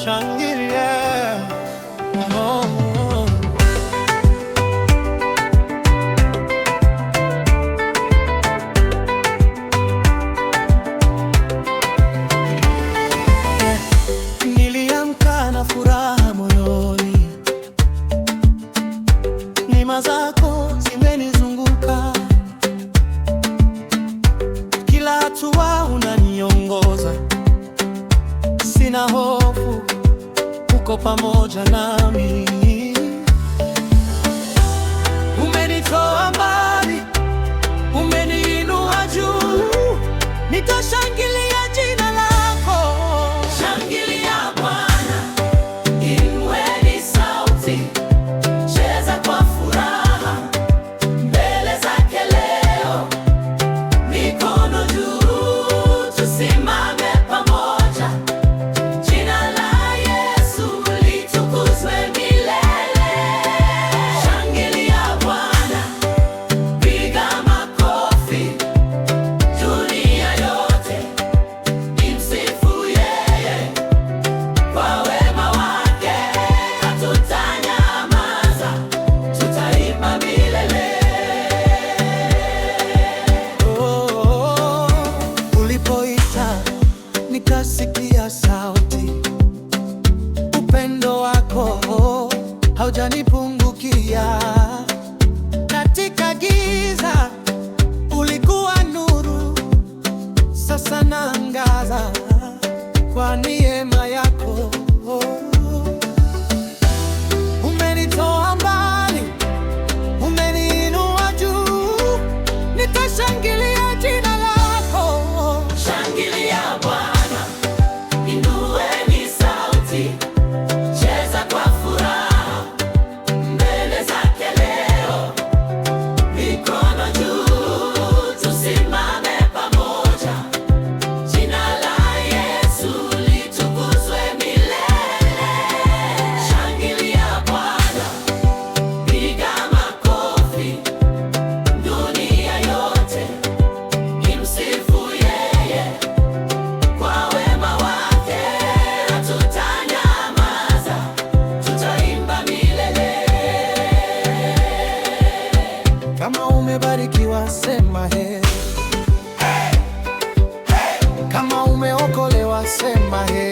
tushangilie. Oh. Niliamka na furaha moyoni, neema zako zimenizunguka, kila hatua unaniongoza, sina hofu, uko pamoja nami. Umenitoa mbali, umeniinua juu, nitashangilia jina lako. Shangilia Bwana, inueni sauti, cheza kwa furaha mbele zake leo, mikono juu, tusimame pamoja, jina la Yesu litukuzwe milele. Shangilia Bwana, piga makofi, dunia yote imsifu yeye, kwa wema wake hatutanyamaza, tutaimba milele. Oh, ulipoita nikasikia sauti, upendo wako haujanipungukia. Katika giza ulikuwa nuru, sasa naangaza kwa neema yako. Umenitoa mbali, umeniinua juu, nitashangilia jina lako. Shangilia Bwana, inueni sauti, cheza kwa furaha mbele zake leo, mikono juu, tusimame pamoja, jina la Yesu litukuzwe milele. Shangilia Bwana, piga makofi, dunia yote imsifu yeye, kwa wema wake hatutanyamaza, tutaimba milele. Kama umebarikiwa sema heri, kama umeokolewa sema heri.